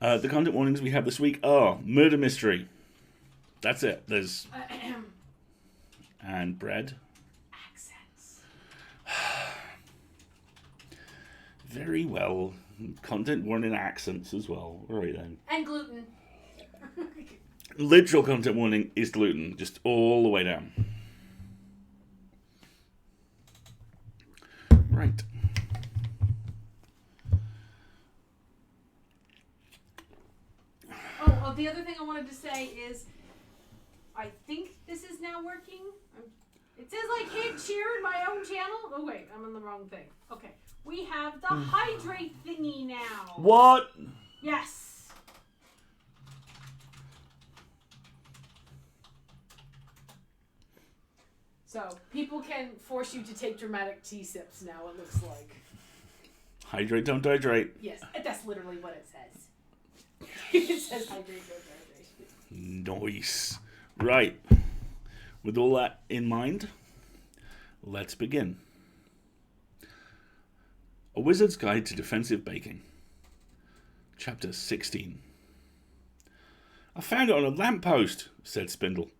The content warnings we have this week are murder mystery. That's it. There's and bread. Accents. Very well. Content warning accents as well. All right then. And gluten. Literal content warning is gluten, just all the way down. Right. Oh, the other thing I wanted to say is, I think this is now working. It says I can't share in my own channel. Oh wait, I'm on the wrong thing. Okay, we have the hydrate thingy now. What? Yes. So people can force you to take dramatic tea sips now. It looks like. Hydrate, don't hydrate. Yes, that's literally what it says. It says hydrate, don't hydrate. Nice. Right. With all that in mind, let's begin. A Wizard's Guide to Defensive Baking. Chapter 16. I found it on a lamppost, said Spindle.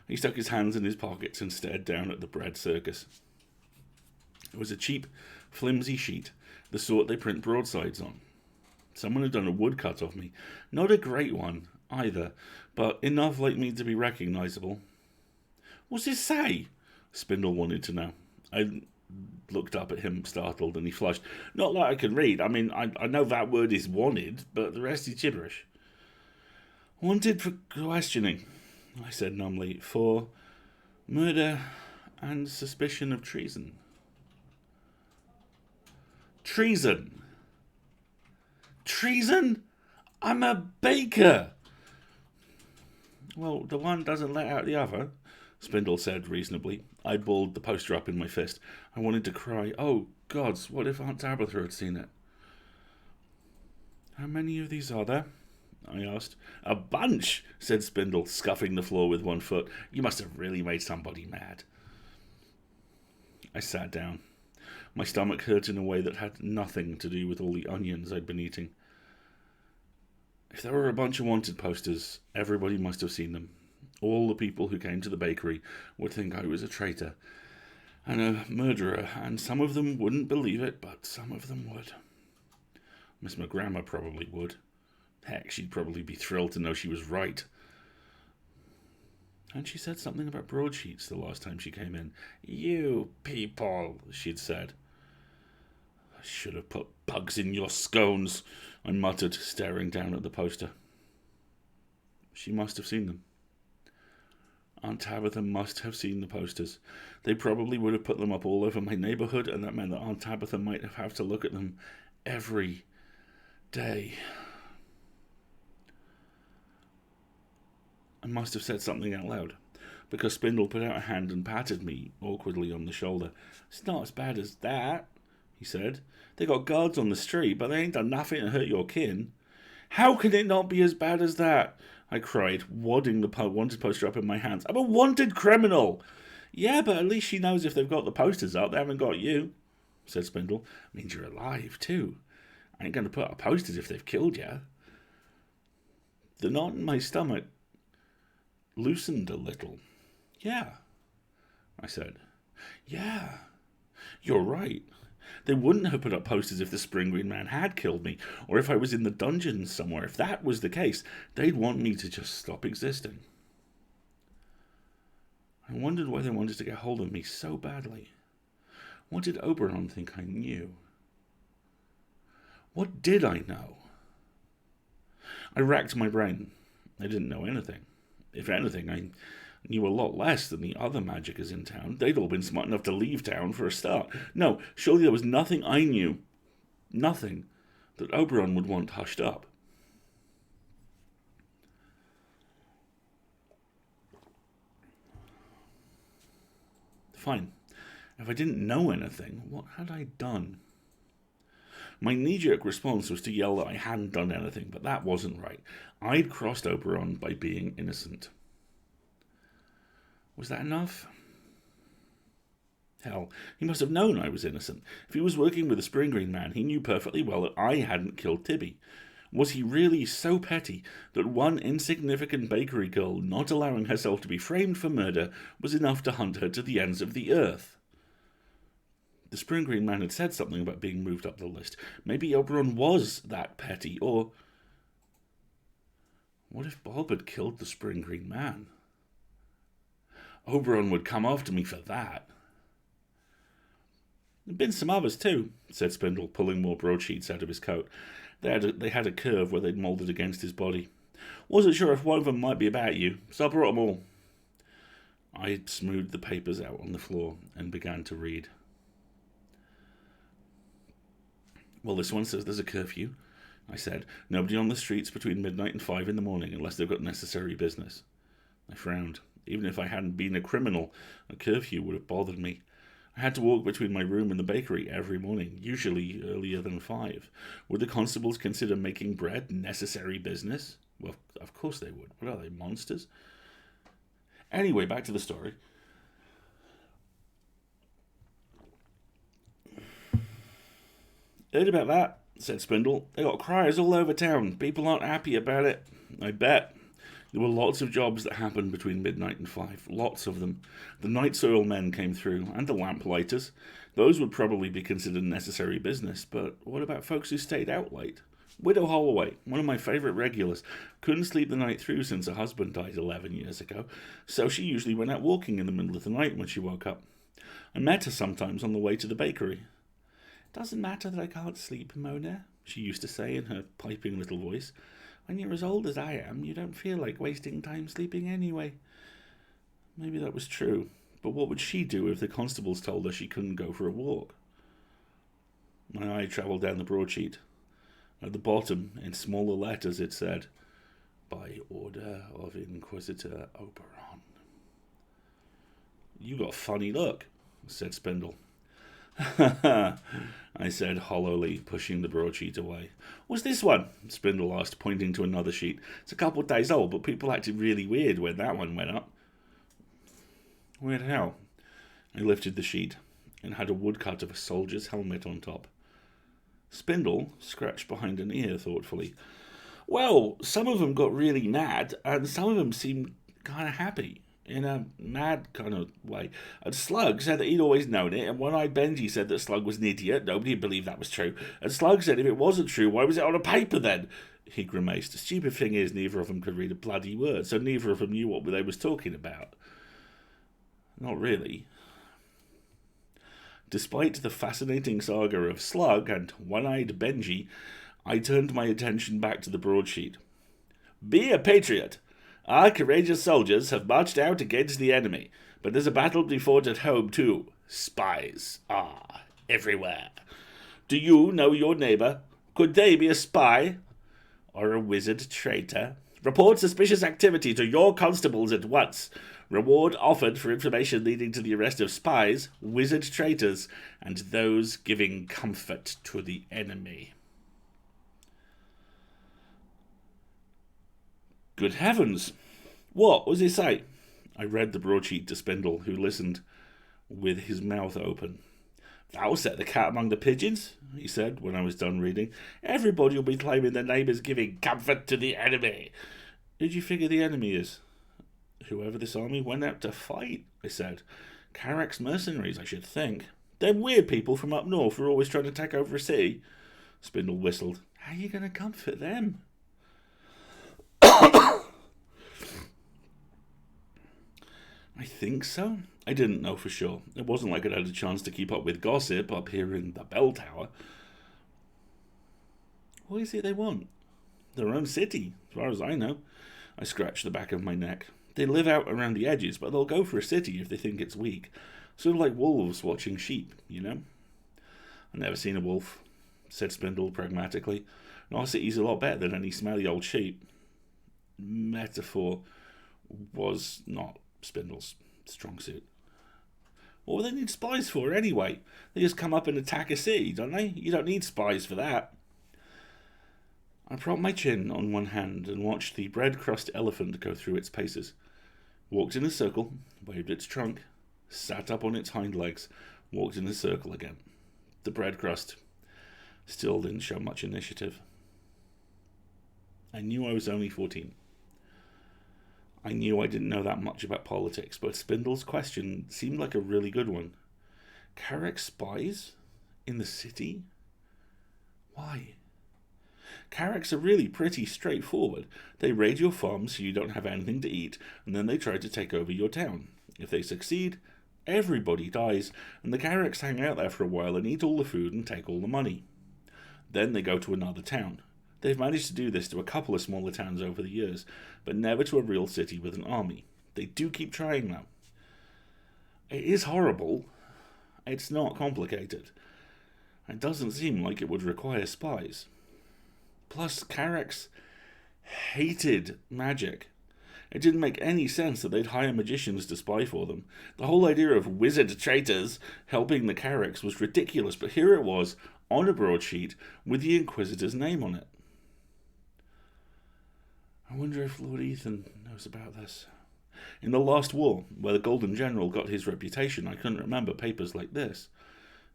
He stuck his hands in his pockets and stared down at the bread circus. It was a cheap, flimsy sheet, the sort they print broadsides on. Someone had done a woodcut of me. Not a great one, either, but enough like me to be recognisable. What's it say? Spindle wanted to know. I looked up at him, startled, and he flushed. Not like I can read. I mean, I know that word is wanted, but the rest is gibberish. Wanted for questioning, I said numbly, for murder and suspicion of treason. Treason? Treason? I'm a baker! Well, the one doesn't let out the other, Spindle said reasonably. I balled the poster up in my fist. I wanted to cry. Oh, gods, what if Aunt Tabitha had seen it? How many of these are there? I asked. A bunch, said Spindle, scuffing the floor with one foot. You must have really made somebody mad. I sat down. My stomach hurt in a way that had nothing to do with all the onions I'd been eating. If there were a bunch of wanted posters, everybody must have seen them. All the people who came to the bakery would think I was a traitor and a murderer, and some of them wouldn't believe it, but some of them would. Miss McGrammer probably would. Heck, she'd probably be thrilled to know she was right. And she said something about broadsheets the last time she came in. You people, she'd said. I should have put bugs in your scones, I muttered, staring down at the poster. She must have seen them. Aunt Tabitha must have seen the posters. They probably would have put them up all over my neighbourhood, and that meant that Aunt Tabitha might have to look at them every day. I must have said something out loud, because Spindle put out a hand and patted me awkwardly on the shoulder. It's not as bad as that, he said. They got guards on the street, but they ain't done nothing to hurt your kin. How can it not be as bad as that? I cried, wadding the wanted poster up in my hands. I'm a wanted criminal! Yeah, but at least she knows if they've got the posters up, they haven't got you, said Spindle. Means you're alive, too. I ain't going to put up posters if they've killed you. The knot in my stomach loosened a little. Yeah, I said. Yeah, you're right. They wouldn't have put up posters if the Spring Green Man had killed me, or if I was in the dungeons somewhere. If that was the case, they'd want me to just stop existing. I wondered why they wanted to get hold of me so badly. What did Oberon think I knew? What did I know? I racked my brain. I didn't know anything. If anything, I knew a lot less than the other magicers in town. They'd all been smart enough to leave town for a start. No, surely there was nothing I knew, nothing, that Oberon would want hushed up. Fine. If I didn't know anything, what had I done? My knee-jerk response was to yell that I hadn't done anything, but that wasn't right. I'd crossed Oberon by being innocent. Was that enough? Hell, he must have known I was innocent. If he was working with the Spring Green Man, he knew perfectly well that I hadn't killed Tibby. Was he really so petty that one insignificant bakery girl not allowing herself to be framed for murder was enough to hunt her to the ends of the earth? The Spring Green Man had said something about being moved up the list. Maybe Oberon was that petty, or... What if Bob had killed the Spring Green Man? Oberon would come after me for that. There'd been some others too, said Spindle, pulling more broadsheets out of his coat. They had a curve where they'd moulded against his body. Wasn't sure if one of them might be about you, so I brought them all. I smoothed the papers out on the floor and began to read. Well, this one says there's a curfew, I said. Nobody on the streets between midnight and 5 in the morning unless they've got necessary business. I frowned. Even if I hadn't been a criminal, a curfew would have bothered me. I had to walk between my room and the bakery every morning, usually earlier than 5. Would the constables consider making bread necessary business? Well, of course they would. What are they, monsters? Anyway, back to the story. Heard about that, said Spindle. They got criers all over town. People aren't happy about it. I bet. There were lots of jobs that happened between midnight and 5. Lots of them. The night soil men came through, and the lamplighters. Those would probably be considered necessary business, but what about folks who stayed out late? Widow Holloway, one of my favourite regulars, couldn't sleep the night through since her husband died 11 years ago, so she usually went out walking in the middle of the night when she woke up. I met her sometimes on the way to the bakery. Doesn't matter that I can't sleep, Mona, she used to say in her piping little voice. When you're as old as I am, you don't feel like wasting time sleeping anyway. Maybe that was true, but what would she do if the constables told her she couldn't go for a walk? My eye travelled down the broadsheet. At the bottom, in smaller letters, it said, By order of Inquisitor Oberon. You got a funny look, said Spindle. I said hollowly, pushing the broadsheet away. What's this one? Spindle asked, pointing to another sheet. It's a couple of days old, but people acted really weird when that one went up. Weird how? I lifted the sheet and had a woodcut of a soldier's helmet on top. Spindle scratched behind an ear thoughtfully. Well, some of them got really mad, and some of them seemed kind of happy. In a mad kind of way. And Slug said that he'd always known it, and One-Eyed Benji said that Slug was an idiot. Nobody believed that was true. And Slug said if it wasn't true, why was it on a paper then? He grimaced. The stupid thing is, neither of them could read a bloody word, so neither of them knew what they was talking about. Not really. Despite the fascinating saga of Slug and One-Eyed Benji, I turned my attention back to the broadsheet. Be a patriot. Our courageous soldiers have marched out against the enemy, but there's a battle to be fought at home too. Spies are everywhere. Do you know your neighbour? Could they be a spy? Or a wizard traitor? Report suspicious activity to your constables at once. Reward offered for information leading to the arrest of spies, wizard traitors, and those giving comfort to the enemy. Good heavens! What was it say? I read the broadsheet to Spindle, who listened with his mouth open. That'll set the cat among the pigeons, he said when I was done reading. Everybody will be claiming their neighbours giving comfort to the enemy. Who do you figure the enemy is? Whoever this army went out to fight, I said. Karak's mercenaries, I should think. They're weird people from up north who are always trying to take over a city. Spindle whistled. How are you going to comfort them? I think so. I didn't know for sure. It wasn't like I'd had a chance to keep up with gossip up here in the bell tower. What is it they want? Their own city, as far as I know. I scratched the back of my neck. They live out around the edges, but they'll go for a city if they think it's weak. Sort of like wolves watching sheep, you know? I've never seen a wolf, said Spindle pragmatically. And our city's a lot better than any smelly old sheep. Metaphor was not Spindle's strong suit. What do they need spies for, anyway? They just come up and attack a city, don't they? You don't need spies for that. I propped my chin on one hand and watched the bread-crust elephant go through its paces. Walked in a circle, waved its trunk, sat up on its hind legs, walked in a circle again. The bread crust still didn't show much initiative. I knew I was only 14. I knew I didn't know that much about politics, but Spindle's question seemed like a really good one. Carrick spies? In the city? Why? Carracks are really pretty straightforward. They raid your farm so you don't have anything to eat, and then they try to take over your town. If they succeed, everybody dies, and the Carracks hang out there for a while and eat all the food and take all the money. Then they go to another town. They've managed to do this to a couple of smaller towns over the years, but never to a real city with an army. They do keep trying, though. It is horrible. It's not complicated. It doesn't seem like it would require spies. Plus, Carracks hated magic. It didn't make any sense that they'd hire magicians to spy for them. The whole idea of wizard traitors helping the Carracks was ridiculous, but here it was, on a broadsheet, with the Inquisitor's name on it. I wonder if Lord Ethan knows about this. In the last war, where the Golden General got his reputation, I couldn't remember papers like this.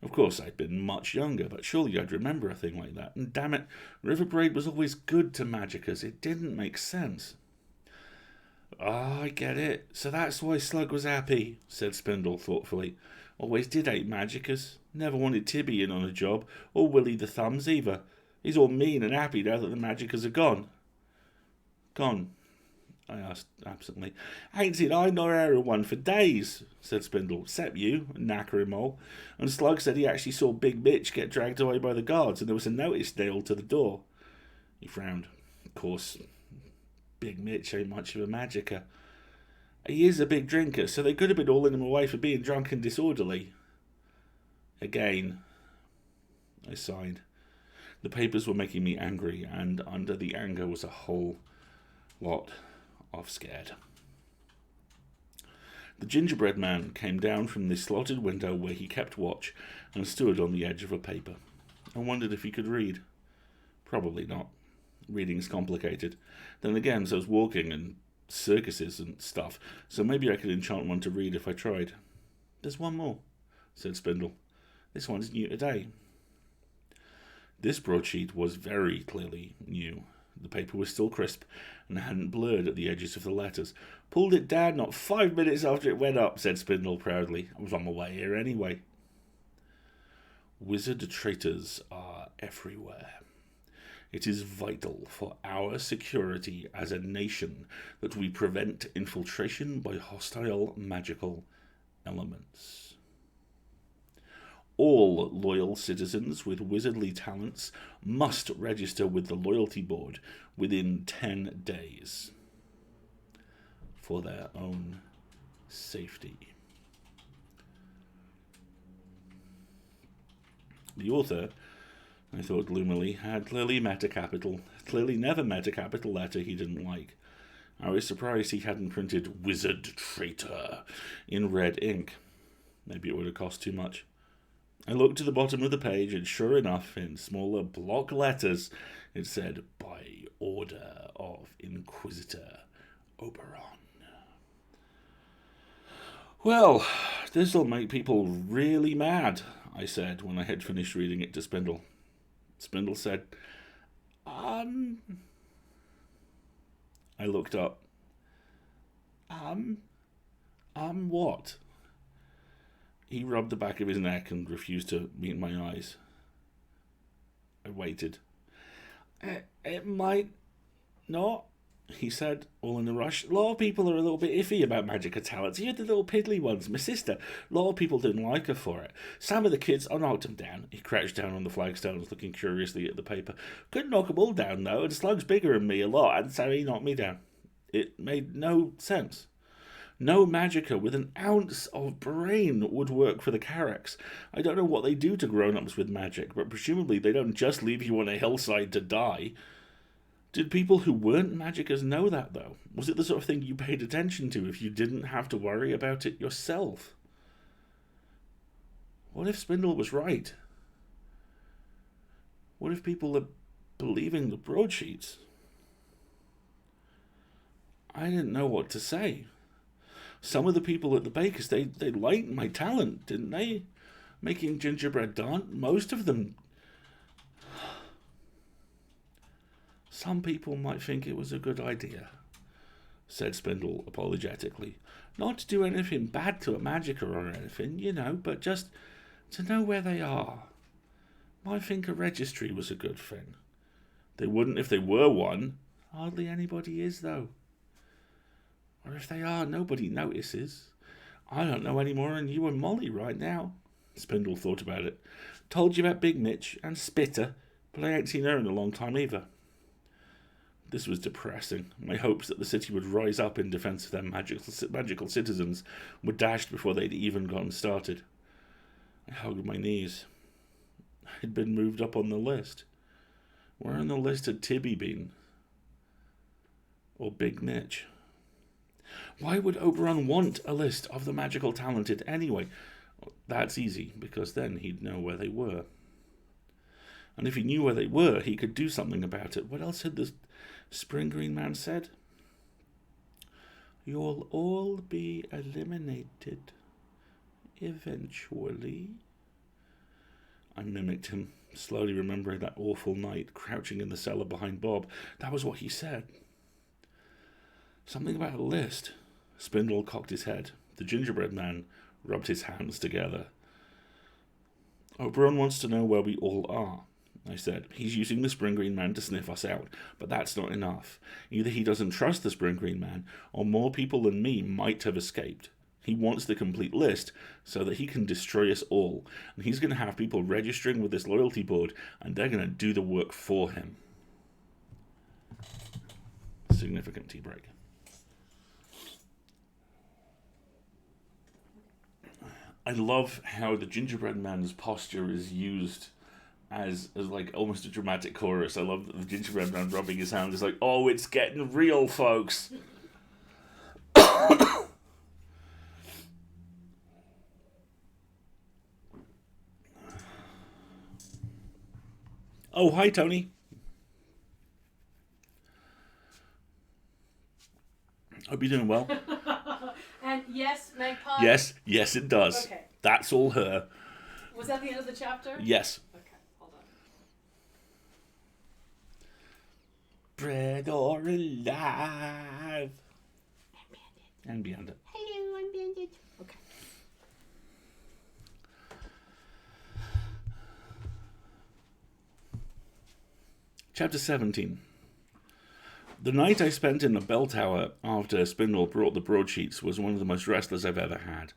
Of course, I'd been much younger, but surely I'd remember a thing like that. And damn it, Riverbraid was always good to magicers. It didn't make sense. I get it. So that's why Slug was happy, said Spindle thoughtfully. Always did hate magicers. Never wanted Tibby in on a job, or Willy the Thumbs either. He's all mean and happy now that the magicers are gone. Gone? I asked absently. Ain't seen I nor everyone for days, said Spindle, except you, knacker him all. And Slug said he actually saw Big Mitch get dragged away by the guards, and there was a notice nailed to the door. He frowned. Of course, Big Mitch ain't much of a magicier. He is a big drinker, so they could have been hauling him away for being drunk and disorderly. Again, I sighed. The papers were making me angry, and under the anger was a whole lot of scared. The Gingerbread Man came down from the slotted window where he kept watch and stood on the edge of a paper. I wondered if he could read. Probably not. Reading's complicated. Then again, so's walking and circuses and stuff, so maybe I could enchant one to read if I tried. There's one more, said Spindle. This one's new today. This broadsheet was very clearly new. The paper was still crisp and hadn't blurred at the edges of the letters. Pulled it down not 5 minutes after it went up, said Spindle proudly. I was on my way here anyway. Wizard traitors are everywhere. It is vital for our security as a nation that we prevent infiltration by hostile magical elements. All loyal citizens with wizardly talents must register with the Loyalty Board within 10 days for their own safety. The author, I thought gloomily, had clearly never met a capital letter he didn't like. I was surprised he hadn't printed Wizard Traitor in red ink. Maybe it would have cost too much. I looked to the bottom of the page, and sure enough, in smaller block letters, it said, by order of Inquisitor Oberon. Well, this'll make people really mad, I said when I had finished reading it to Spindle. Spindle said, I looked up. What? He rubbed the back of his neck and refused to meet my eyes. I waited. It might not, he said, all in a rush. A lot of people are a little bit iffy about magic talents. You had the little piddly ones. My sister, a lot of people didn't like her for it. Some of the kids, I knocked them down. He crouched down on the flagstones, looking curiously at the paper. Couldn't knock them all down, though, and Slug's bigger than me a lot, and so he knocked me down. It made no sense. No magicka with an ounce of brain would work for the Carracks. I don't know what they do to grown-ups with magic, but presumably they don't just leave you on a hillside to die. Did people who weren't magickas know that, though? Was it the sort of thing you paid attention to if you didn't have to worry about it yourself? What if Spindle was right? What if people are believing the broadsheets? I didn't know what to say. Some of the people at the bakers, they liked my talent, didn't they? Making gingerbread done. Most of them. Some people might think it was a good idea, said Spindle apologetically. Not to do anything bad to a magicka or anything, but just to know where they are. Might think a registry was a good thing. They wouldn't if they were one. Hardly anybody is, though. Or if they are, nobody notices. I don't know any more than you and Molly right now. Spindle thought about it. Told you about Big Mitch and Spitter, but I ain't seen her in a long time either. This was depressing. My hopes that the city would rise up in defence of their magical citizens were dashed before they'd even gotten started. I hugged my knees. I'd been moved up on the list. Where on the list had Tibby been? Or Big Mitch? Why would Oberon want a list of the magical talented anyway? That's easy, because then he'd know where they were. And if he knew where they were, he could do something about it. What else had the Spring Green Man said? You'll all be eliminated. Eventually. I mimicked him, slowly remembering that awful night, crouching in the cellar behind Bob. That was what he said. Something about a list. Spindle cocked his head. The Gingerbread Man rubbed his hands together. Oberon wants to know where we all are, I said. He's using the Spring Green Man to sniff us out, but that's not enough. Either he doesn't trust the Spring Green Man, or more people than me might have escaped. He wants the complete list so that he can destroy us all, and he's going to have people registering with this loyalty board, and they're going to do the work for him. Significant tea break. I love how the Gingerbread Man's posture is used as like almost a dramatic chorus. I love that the Gingerbread Man rubbing his hands is like, oh, it's getting real, folks. Oh, hi, Tony. Hope you're doing well. And yes, Magpie? Yes, it does. Okay. That's all her. Was that the end of the chapter? Yes. Okay, hold on. Bread or alive. And beyond it. Hello, I'm Bandit. Okay. Chapter 17. The night I spent in the bell tower after Spindle brought the broadsheets was one of the most restless I've ever had.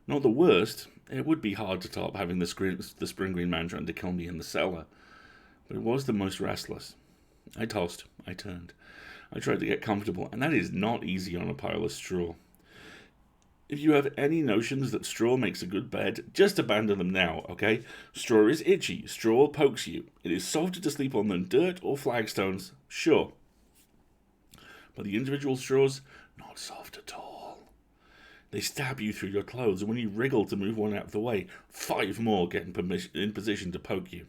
Not the worst. It would be hard to top having the Spring Green Man trying to kill me in the cellar. But it was the most restless. I tossed. I turned. I tried to get comfortable, and that is not easy on a pile of straw. If you have any notions that straw makes a good bed, just abandon them now, okay? Straw is itchy. Straw pokes you. It is softer to sleep on than dirt or flagstones, sure. But the individual straws, not soft at all. They stab you through your clothes, and when you wriggle to move one out of the way, 5 more get in position to poke you.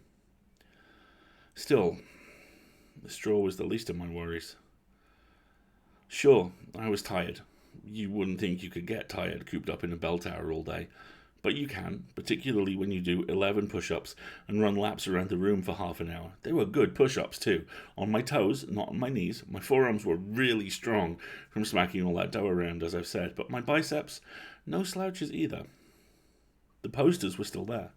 Still, the straw was the least of my worries. Sure, I was tired. You wouldn't think you could get tired cooped up in a bell tower all day. But you can, particularly when you do 11 push-ups and run laps around the room for half an hour. They were good push-ups too. On my toes, not on my knees. My forearms were really strong from smacking all that dough around, as I've said. But my biceps, no slouches either. The posters were still there.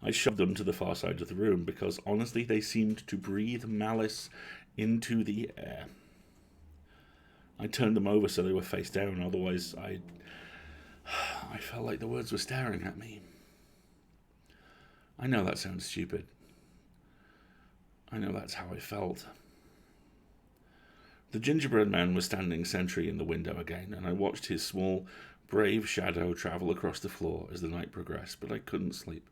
I shoved them to the far side of the room because, honestly, they seemed to breathe malice into the air. I turned them over so they were face down, otherwise I felt like the words were staring at me. I know that sounds stupid. I know that's how I felt. The Gingerbread Man was standing sentry in the window again, and I watched his small, brave shadow travel across the floor as the night progressed, but I couldn't sleep.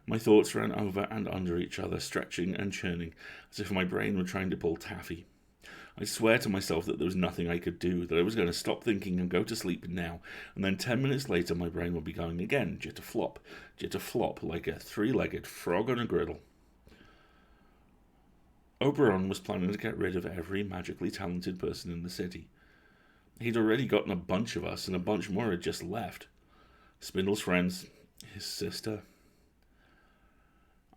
My thoughts ran over and under each other, stretching and churning, as if my brain were trying to pull taffy. I swear to myself that there was nothing I could do, that I was going to stop thinking and go to sleep now, and then 10 minutes later my brain would be going again, jitter-flop, like a 3-legged frog on a griddle. Oberon was planning to get rid of every magically talented person in the city. He'd already gotten a bunch of us, and a bunch more had just left. Spindle's friends, his sister.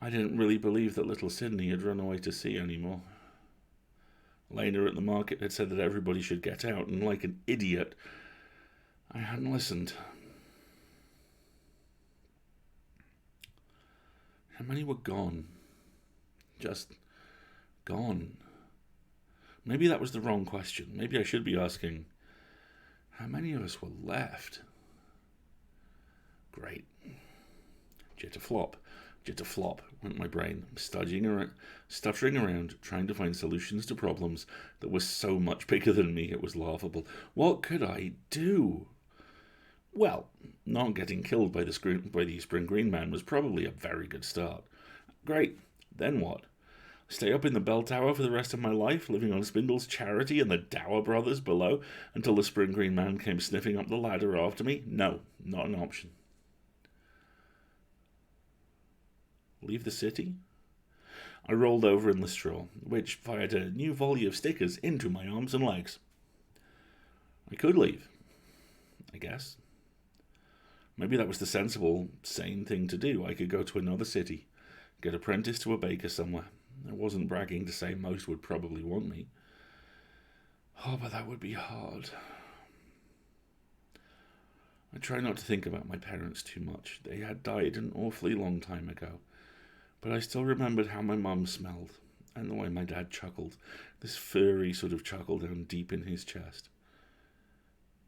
I didn't really believe that little Sydney had run away to sea anymore. Lena at the market had said that everybody should get out, and like an idiot, I hadn't listened. How many were gone? Just gone. Maybe that was the wrong question. Maybe I should be asking, how many of us were left? Great. Jitter-flop, jitter-flop, went my brain, stuttering around, trying to find solutions to problems that were so much bigger than me it was laughable. What could I do? Well, not getting killed by the Spring Green Man was probably a very good start. Great. Then what? Stay up in the bell tower for the rest of my life, living on Spindle's charity and the Dower brothers below, until the Spring Green Man came sniffing up the ladder after me? No, not an option. Leave the city? I rolled over in the straw, which fired a new volley of stickers into my arms and legs. I could leave, I guess. Maybe that was the sensible, sane thing to do. I could go to another city, get apprenticed to a baker somewhere. I wasn't bragging to say most would probably want me. Oh, but that would be hard. I try not to think about my parents too much. They had died an awfully long time ago. But I still remembered how my mum smelled, and the way my dad chuckled, this furry sort of chuckle down deep in his chest.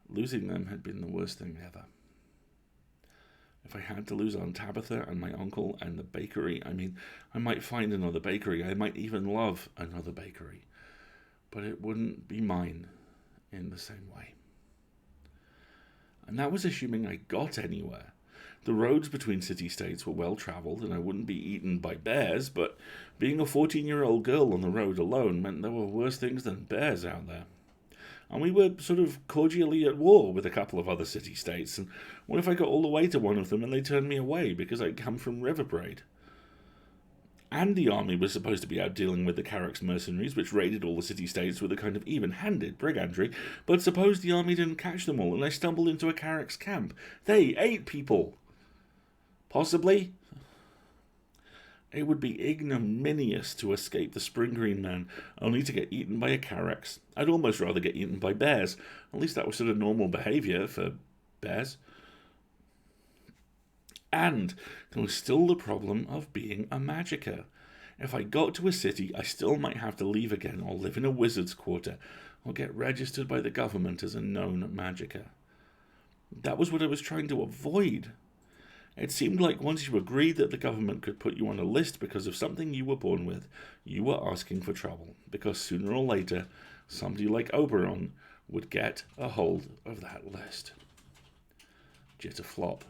Losing them had been the worst thing ever. If I had to lose Aunt Tabitha and my uncle and the bakery, I might find another bakery. I might even love another bakery. But it wouldn't be mine in the same way. And that was assuming I got anywhere. The roads between city-states were well-travelled and I wouldn't be eaten by bears, but being a 14-year-old girl on the road alone meant there were worse things than bears out there. And we were sort of cordially at war with a couple of other city-states, and what if I got all the way to one of them and they turned me away because I'd come from Riverbraid? And the army was supposed to be out dealing with the Carrick's mercenaries, which raided all the city-states with a kind of even-handed brigandry, but suppose the army didn't catch them all and I stumbled into a Carrick's camp. They ate people! Possibly. It would be ignominious to escape the Spring Green Man, only to get eaten by a Carrick's. I'd almost rather get eaten by bears. At least that was sort of normal behaviour for bears. And there was still the problem of being a magicka. If I got to a city, I still might have to leave again or live in a wizard's quarter, or get registered by the government as a known magicka. That was what I was trying to avoid. It seemed like once you agreed that the government could put you on a list because of something you were born with, you were asking for trouble, because sooner or later, somebody like Oberon would get a hold of that list. Jitter-flop.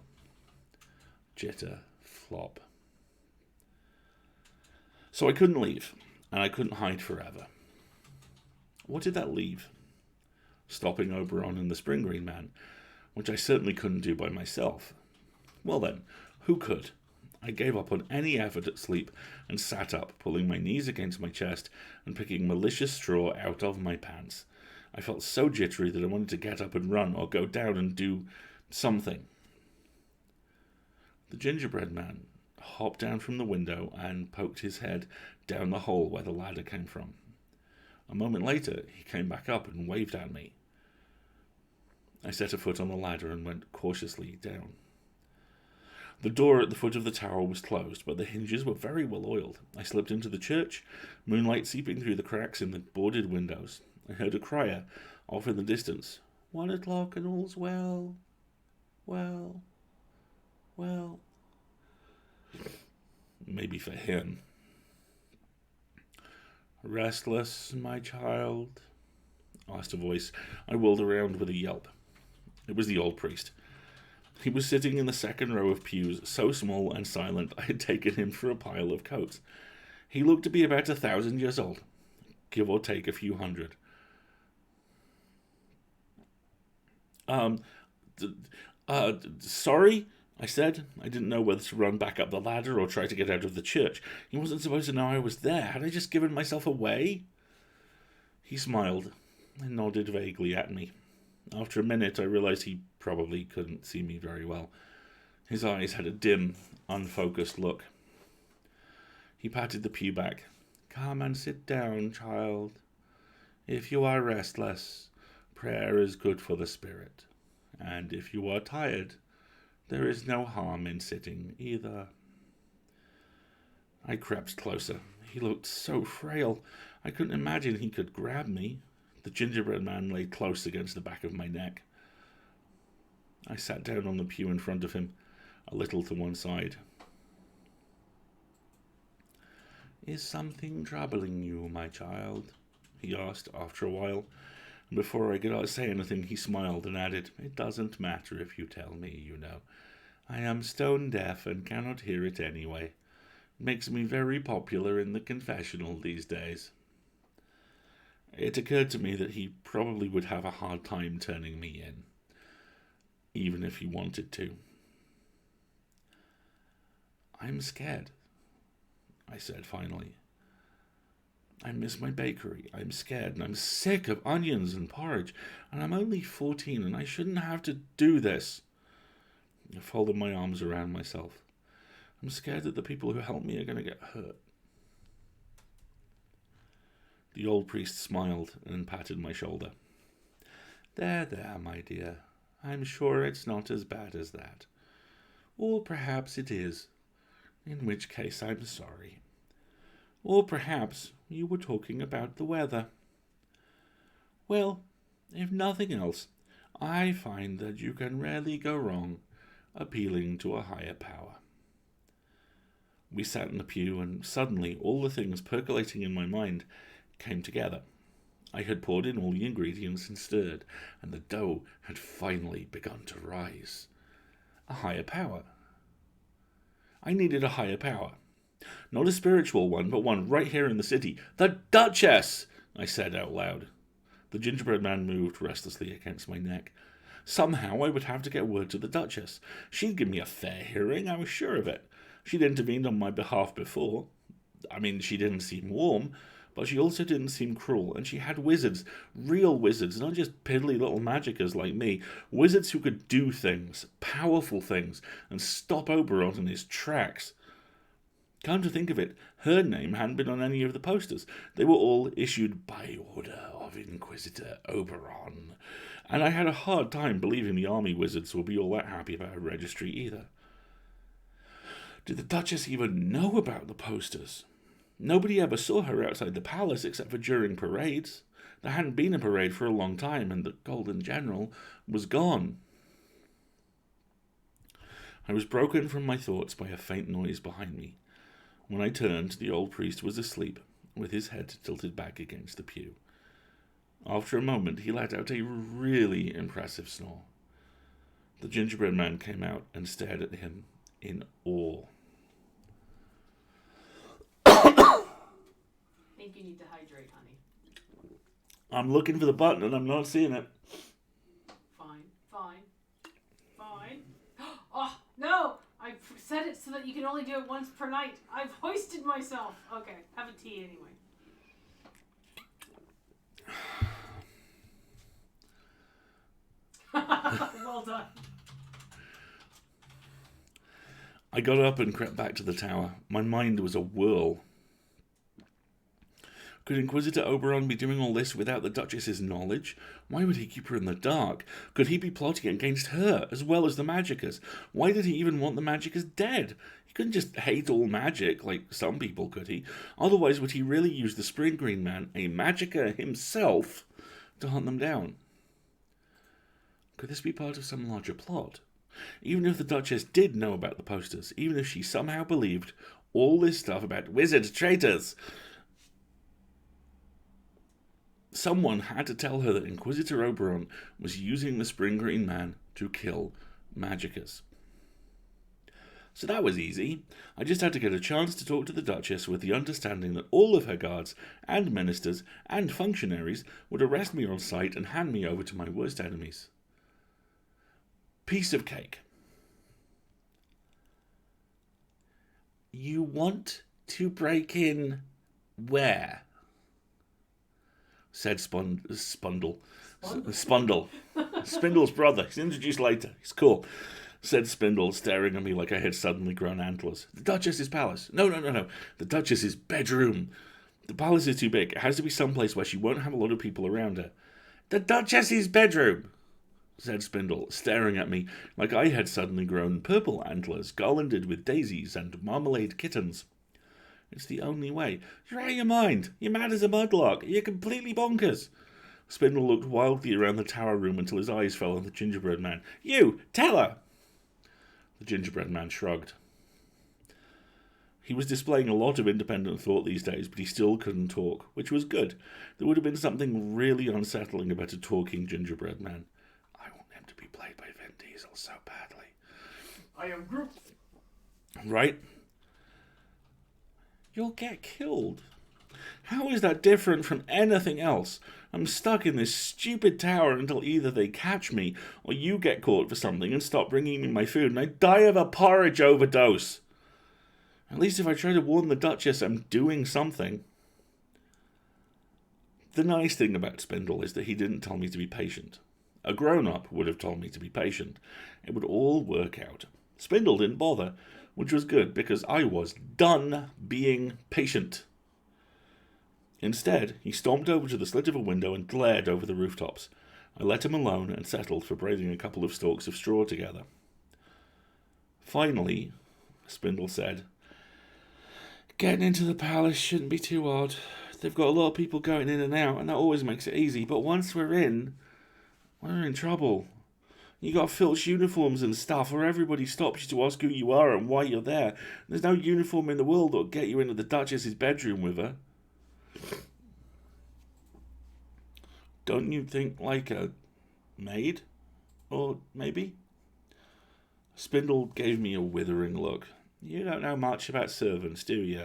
Jitter-flop. So I couldn't leave, and I couldn't hide forever. What did that leave? Stopping Oberon and the Spring Green Man, which I certainly couldn't do by myself. Well then, who could? I gave up on any effort at sleep and sat up, pulling my knees against my chest and picking malicious straw out of my pants. I felt so jittery that I wanted to get up and run or go down and do something. The Gingerbread Man hopped down from the window and poked his head down the hole where the ladder came from. A moment later, he came back up and waved at me. I set a foot on the ladder and went cautiously down. The door at the foot of the tower was closed, but the hinges were very well oiled. I slipped into the church, moonlight seeping through the cracks in the boarded windows. I heard a crier off in the distance. 1 o'clock and all's well. Well. Well. Maybe for him. Restless, my child? Asked a voice. I whirled around with a yelp. It was the old priest. He was sitting in the second row of pews, so small and silent I had taken him for a pile of coats. He looked to be about 1,000 years old, give or take a few hundred. Sorry, I said. I didn't know whether to run back up the ladder or try to get out of the church. He wasn't supposed to know I was there. Had I just given myself away? He smiled and nodded vaguely at me. After a minute, I realized he probably couldn't see me very well. His eyes had a dim, unfocused look. He patted the pew back. Come and sit down, child. If you are restless, prayer is good for the spirit. And if you are tired, there is no harm in sitting either. I crept closer. He looked so frail. I couldn't imagine he could grab me. The gingerbread man lay close against the back of my neck. I sat down on the pew in front of him, a little to one side. Is something troubling you, my child? He asked after a while. And before I could say anything, he smiled and added, It doesn't matter if you tell me, you know. I am stone deaf and cannot hear it anyway. It makes me very popular in the confessional these days. It occurred to me that he probably would have a hard time turning me in, even if he wanted to. I'm scared, I said finally. I miss my bakery. I'm scared and I'm sick of onions and porridge. And I'm only 14 and I shouldn't have to do this. I folded my arms around myself. I'm scared that the people who help me are going to get hurt. The old priest smiled and patted my shoulder. There, my dear. I'm sure it's not as bad as that. Or perhaps it is, in which case I'm sorry. Or perhaps you were talking about the weather. Well, if nothing else, I find that you can rarely go wrong appealing to a higher power. We sat in the pew, and suddenly all the things percolating in my mind came together. I had poured in all the ingredients and stirred, and the dough had finally begun to rise. A higher power. I needed a higher power. Not a spiritual one, but one right here in the city. The Duchess! I said out loud. The gingerbread man moved restlessly against my neck. Somehow I would have to get word to the Duchess. She'd give me a fair hearing, I was sure of it. She'd intervened on my behalf before. She didn't seem warm, but she also didn't seem cruel, and she had wizards, real wizards, not just piddly little magicers like me, wizards who could do things, powerful things, and stop Oberon in his tracks. Come to think of it, her name hadn't been on any of the posters. They were all issued by order of Inquisitor Oberon, and I had a hard time believing the army wizards would be all that happy about a registry either. Did the Duchess even know about the posters? Nobody ever saw her outside the palace except for during parades. There hadn't been a parade for a long time, and the Golden General was gone. I was broken from my thoughts by a faint noise behind me. When I turned, the old priest was asleep, with his head tilted back against the pew. After a moment, he let out a really impressive snore. The gingerbread man came out and stared at him in awe. I think you need to hydrate, honey. I'm looking for the button and I'm not seeing it. Fine. Oh, no! I set it so that you can only do it once per night. I've hoisted myself. Okay, have a tea anyway. Well done. I got up and crept back to the tower. My mind was a whirl. Could Inquisitor Oberon be doing all this without the Duchess's knowledge? Why would he keep her in the dark? Could he be plotting against her as well as the Magickas? Why did he even want the Magickas dead? He couldn't just hate all magic like some people, could he? Otherwise, would he really use the Spring Green Man, a Magicka himself, to hunt them down? Could this be part of some larger plot? Even if the Duchess did know about the posters, even if she somehow believed all this stuff about wizard traitors, someone had to tell her that Inquisitor Oberon was using the Spring Green Man to kill Magickas. So that was easy. I just had to get a chance to talk to the Duchess with the understanding that all of her guards and ministers and functionaries would arrest me on sight and hand me over to my worst enemies. Piece of cake. You want to break in where? Said Spundle. Spindle's brother. He's introduced later. He's cool. Said Spindle, staring at me like I had suddenly grown antlers. The Duchess's palace. No. The Duchess's bedroom. The palace is too big. It has to be someplace where she won't have a lot of people around her. The Duchess's bedroom, said Spindle, staring at me like I had suddenly grown purple antlers garlanded with daisies and marmalade kittens. It's the only way. You're out of your mind. You're mad as a mudlark. You're completely bonkers. Spindle looked wildly around the tower room until his eyes fell on the Gingerbread Man. You! Tell her! The Gingerbread Man shrugged. He was displaying a lot of independent thought these days, but he still couldn't talk, which was good. There would have been something really unsettling about a talking Gingerbread Man. I want him to be played by Vin Diesel so badly. I am Groot. Right? You'll get killed. How is that different from anything else? I'm stuck in this stupid tower until either they catch me or you get caught for something and stop bringing me my food and I die of a porridge overdose. At least if I try to warn the Duchess, I'm doing something. The nice thing about Spindle is that he didn't tell me to be patient. A grown-up would have told me to be patient. It would all work out. Spindle didn't bother, which was good because I was done being patient. Instead, he stomped over to the slit of a window and glared over the rooftops. I let him alone and settled for braiding a couple of stalks of straw together. Finally, Spindle said, getting into the palace shouldn't be too hard. They've got a lot of people going in and out, and that always makes it easy. But once we're in trouble. You got filched uniforms and stuff, where everybody stops you to ask who you are and why you're there. There's no uniform in the world that'll get you into the Duchess's bedroom with her. Don't you think like a maid? Or maybe? Spindle gave me a withering look. You don't know much about servants, do you?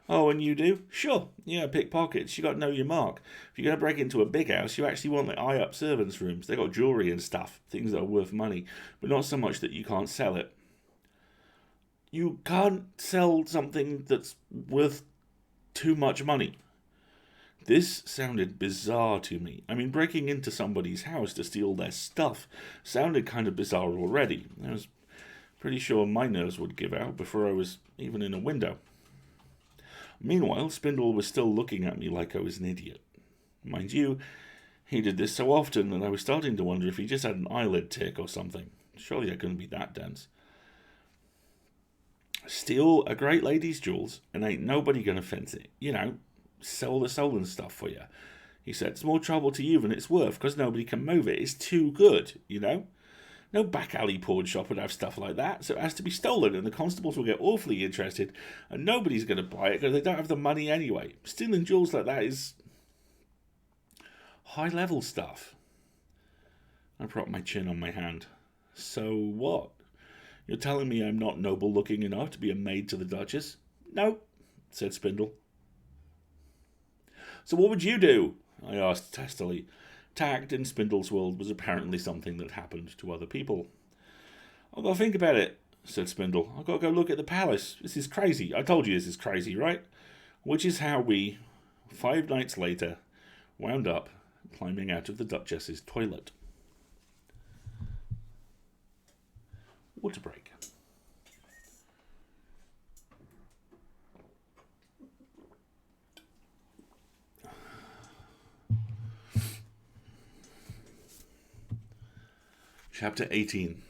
Oh, and you do? Sure. Yeah, pickpockets. You got to know your mark. If you're going to break into a big house, you actually want the eye-up servants' rooms. They got jewellery and stuff, things that are worth money, but not so much that you can't sell it. You can't sell something that's worth too much money. This sounded bizarre to me. I mean, breaking into somebody's house to steal their stuff sounded kind of bizarre already. I was pretty sure my nerves would give out before I was even in a window. Meanwhile, Spindle was still looking at me like I was an idiot. Mind you, he did this so often that I was starting to wonder if he just had an eyelid tick or something. Surely I couldn't be that dense. Steal a great lady's jewels and ain't nobody gonna fence it. You know, sell the stolen stuff for you. He said, it's more trouble to you than it's worth because nobody can move it. It's too good, you know? No back alley pawn shop would have stuff like that, so it has to be stolen and the constables will get awfully interested and nobody's going to buy it because they don't have the money anyway. Stealing jewels like that is high-level stuff. I propped my chin on my hand. So what? You're telling me I'm not noble-looking enough to be a maid to the Duchess? No, said Spindle. So what would you do? I asked testily. Tact in Spindle's world was apparently something that happened to other people. I've got to think about it, said Spindle. I've got to go look at the palace. This is crazy. I told you this is crazy, right? Which is how we, 5 nights later, wound up climbing out of the Duchess's toilet. Water break. Chapter 18.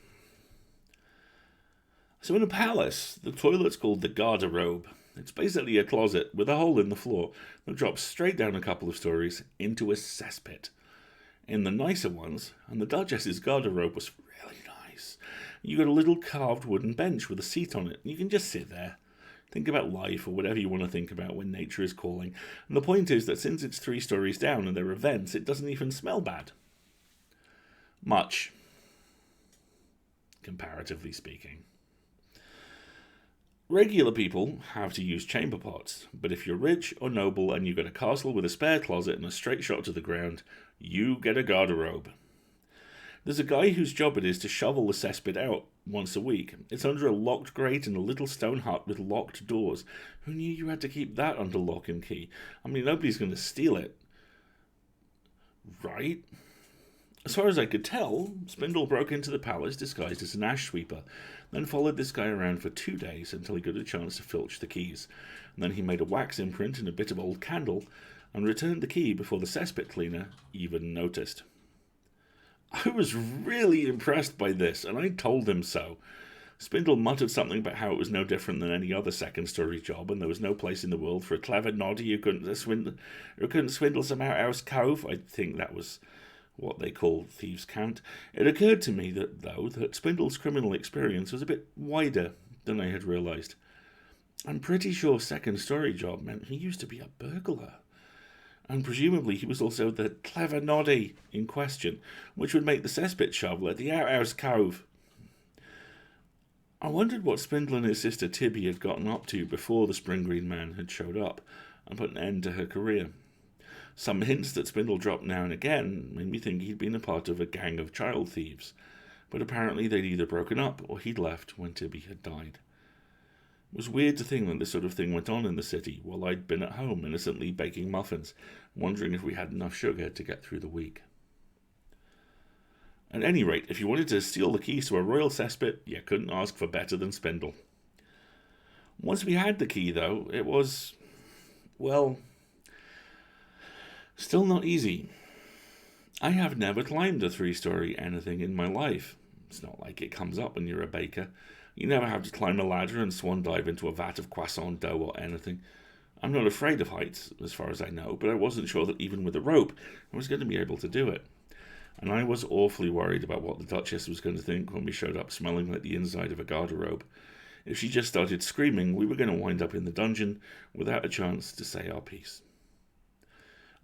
So in a palace, the toilet's called the garderobe. It's basically a closet with a hole in the floor that drops straight down a couple of stories into a cesspit. In the nicer ones, and the Duchess's garderobe was really nice, you got a little carved wooden bench with a seat on it, and you can just sit there. Think about life or whatever you want to think about when nature is calling. And the point is that since it's 3 stories down and there are vents, it doesn't even smell bad. Much. Comparatively speaking. Regular people have to use chamber pots, but if you're rich or noble and you've got a castle with a spare closet and a straight shot to the ground, you get a garderobe. There's a guy whose job it is to shovel the cesspit out once a week. It's under a locked grate in a little stone hut with locked doors. Who knew you had to keep that under lock and key? I mean, nobody's going to steal it. Right? As far as I could tell, Spindle broke into the palace disguised as an ash sweeper, then followed this guy around for 2 days until he got a chance to filch the keys. And then he made a wax imprint in a bit of old candle and returned the key before the cesspit cleaner even noticed. I was really impressed by this, and I told him so. Spindle muttered something about how it was no different than any other second-story job, and there was no place in the world for a clever noddy who couldn't swindle some outhouse cove. I think that was what they call thieves' cant. It occurred to me that Spindle's criminal experience was a bit wider than I had realised. I'm pretty sure second-story job meant he used to be a burglar. And presumably he was also the clever noddy in question, which would make the cesspit shovel at the outhouse cove. I wondered what Spindle and his sister Tibby had gotten up to before the Spring Green Man had showed up and put an end to her career. Some hints that Spindle dropped now and again made me think he'd been a part of a gang of child thieves, but apparently they'd either broken up or he'd left when Tibby had died. It was weird to think that this sort of thing went on in the city while I'd been at home innocently baking muffins, wondering if we had enough sugar to get through the week. At any rate, if you wanted to steal the keys to a royal cesspit, you couldn't ask for better than Spindle. Once we had the key, though, it was, well, still not easy. I have never climbed a 3-story anything in my life. It's not like it comes up when you're a baker. You never have to climb a ladder and swan dive into a vat of croissant dough or anything. I'm not afraid of heights, as far as I know, but I wasn't sure that even with a rope, I was going to be able to do it. And I was awfully worried about what the Duchess was going to think when we showed up smelling like the inside of a garderobe. If she just started screaming, we were going to wind up in the dungeon without a chance to say our piece.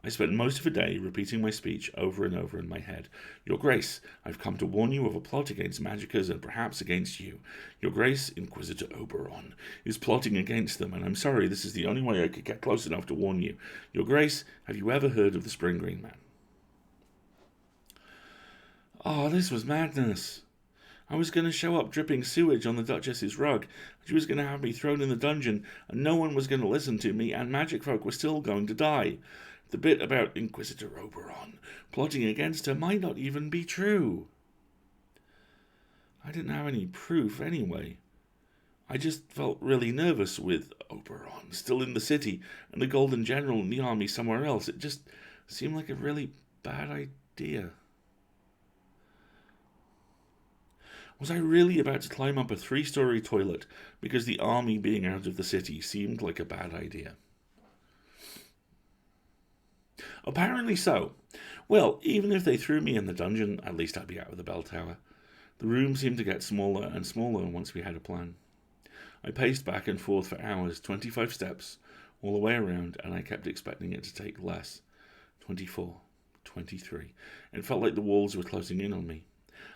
I spent most of the day repeating my speech over and over in my head. Your Grace, I've come to warn you of a plot against magicers and perhaps against you. Your Grace, Inquisitor Oberon, is plotting against them, and I'm sorry, this is the only way I could get close enough to warn you. Your Grace, have you ever heard of the Spring Green Man? Oh, this was madness. I was going to show up dripping sewage on the Duchess's rug. She was going to have me thrown in the dungeon, and no one was going to listen to me, and magic folk were still going to die. The bit about Inquisitor Oberon plotting against her might not even be true. I didn't have any proof anyway. I just felt really nervous with Oberon still in the city and the Golden General and the army somewhere else. It just seemed like a really bad idea. Was I really about to climb up a 3-story toilet because the army being out of the city seemed like a bad idea? Apparently so. Well, even if they threw me in the dungeon, at least I'd be out of the bell tower. The room seemed to get smaller and smaller once we had a plan. I paced back and forth for hours, 25 steps, all the way around, and I kept expecting it to take less. 24, 23. It felt like the walls were closing in on me.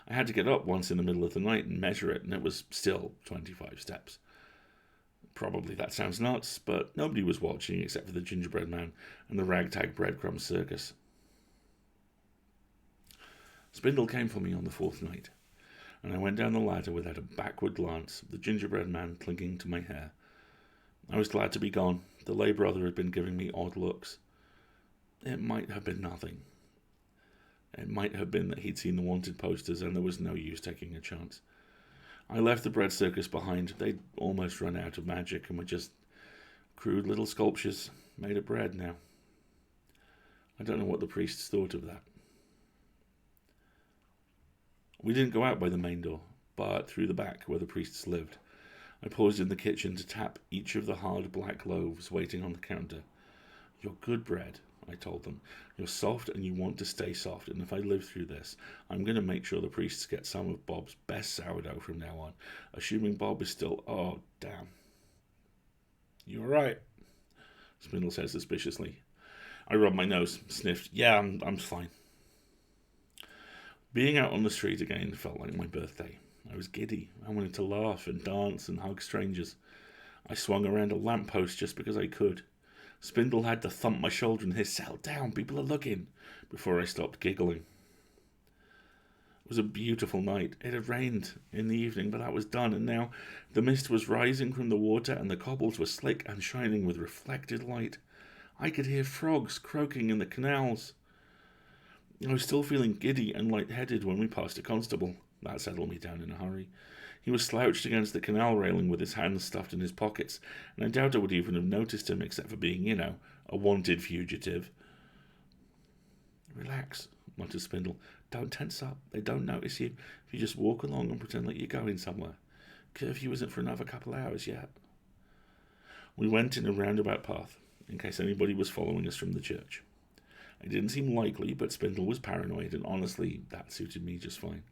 I had to get up once in the middle of the night and measure it, and it was still 25 steps. Probably that sounds nuts, but nobody was watching except for the Gingerbread Man and the ragtag breadcrumb circus. Spindle came for me on the 4th night, and I went down the ladder without a backward glance, the Gingerbread Man clinging to my hair. I was glad to be gone. The lay brother had been giving me odd looks. It might have been nothing. It might have been that he'd seen the wanted posters and there was no use taking a chance. I left the bread circus behind. They'd almost run out of magic and were just crude little sculptures made of bread now. I don't know what the priests thought of that. We didn't go out by the main door, but through the back where the priests lived. I paused in the kitchen to tap each of the hard black loaves waiting on the counter. You're good bread, I told them. You're soft and you want to stay soft, and if I live through this, I'm going to make sure the priests get some of Bob's best sourdough from now on, assuming Bob is still... Oh, damn. You all right? Spindle said suspiciously. I rubbed my nose, sniffed. Yeah, I'm fine. Being out on the street again felt like my birthday. I was giddy. I wanted to laugh and dance and hug strangers. I swung around a lamppost just because I could. Spindle had to thump my shoulder and hiss, "Settle down, people are looking," before I stopped giggling. It was a beautiful night. It had rained in the evening, but that was done, and now the mist was rising from the water and the cobbles were slick and shining with reflected light. I could hear frogs croaking in the canals. I was still feeling giddy and light-headed when we passed a constable. That settled me down in a hurry. He was slouched against the canal railing with his hands stuffed in his pockets, and I doubt I would even have noticed him except for being, a wanted fugitive. Relax, muttered Spindle. Don't tense up. They don't notice you if you just walk along and pretend like you're going somewhere. Curfew isn't for another couple hours yet. We went in a roundabout path, in case anybody was following us from the church. It didn't seem likely, but Spindle was paranoid, and honestly, that suited me just fine.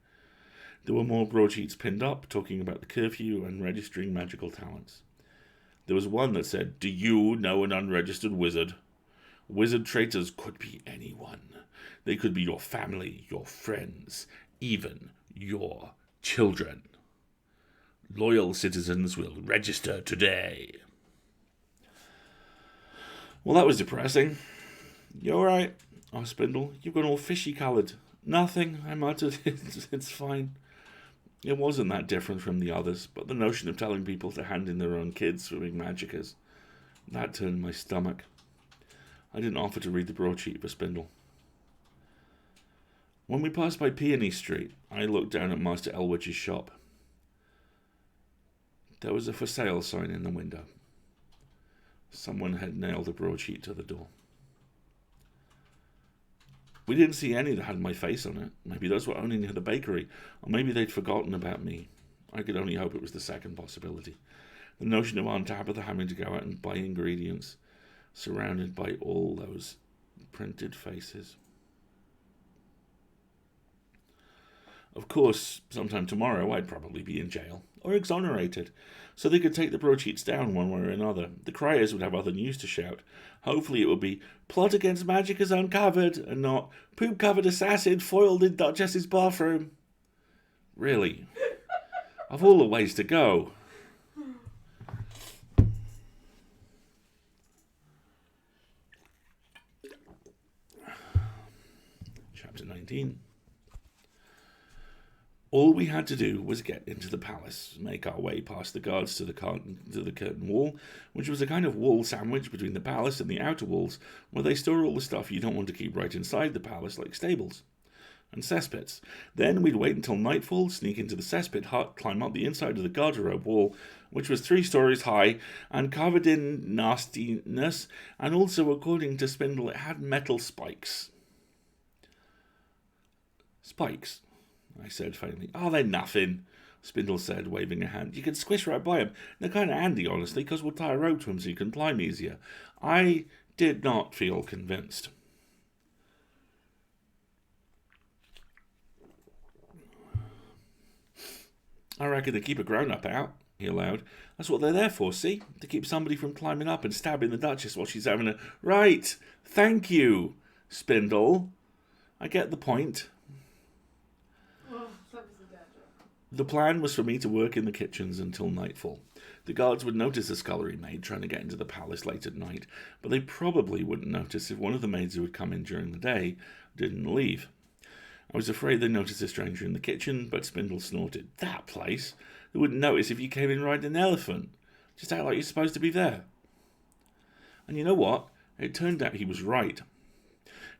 There were more broadsheets pinned up, talking about the curfew and registering magical talents. There was one that said, "Do you know an unregistered wizard? Wizard traitors could be anyone. They could be your family, your friends, even your children. Loyal citizens will register today." Well, that was depressing. "You all right?" asked Spindle. "You've gone all fishy-coloured." "Nothing," I muttered. It's fine. It wasn't that different from the others, but the notion of telling people to hand in their own kids for being magickas, that turned my stomach. I didn't offer to read the broadsheet for Spindle. When we passed by Peony Street, I looked down at Master Elwitch's shop. There was a for sale sign in the window. Someone had nailed a broadsheet to the door. We didn't see any that had my face on it. Maybe those were only near the bakery, or maybe they'd forgotten about me. I could only hope it was the second possibility. The notion of Aunt Tabitha having to go out and buy ingredients, surrounded by all those printed faces. Of course, sometime tomorrow I'd probably be in jail, or exonerated, so they could take the broadsheets down one way or another. The criers would have other news to shout. Hopefully it would be, "Plot against magic is uncovered," and not, "Poop-covered assassin foiled in Duchess's bathroom." Really, of all the ways to go. Chapter 19. All we had to do was get into the palace, make our way past the guards to the curtain wall, which was a kind of wall sandwich between the palace and the outer walls, where they store all the stuff you don't want to keep right inside the palace, like stables and cesspits. Then we'd wait until nightfall, sneak into the cesspit hut, climb up the inside of the garderobe wall, which was 3 stories high and covered in nastiness, and also, according to Spindle, it had metal spikes. "Spikes?" I said faintly. "Oh, they're nothing," Spindle said, waving a hand. "You can squish right by 'em. They're kind of handy, honestly, because we'll tie a rope to 'em so you can climb easier." I did not feel convinced. "I reckon they keep a grown-up out," he allowed. "That's what they're there for, see? To keep somebody from climbing up and stabbing the Duchess while she's having a—" "Right! Thank you, Spindle. I get the point." The plan was for me to work in the kitchens until nightfall. The guards would notice a scullery maid trying to get into the palace late at night, but they probably wouldn't notice if one of the maids who had come in during the day didn't leave. I was afraid they'd notice a stranger in the kitchen, but Spindle snorted. "That place? They wouldn't notice if you came in riding an elephant. Just act like you're supposed to be there." And you know what? It turned out he was right.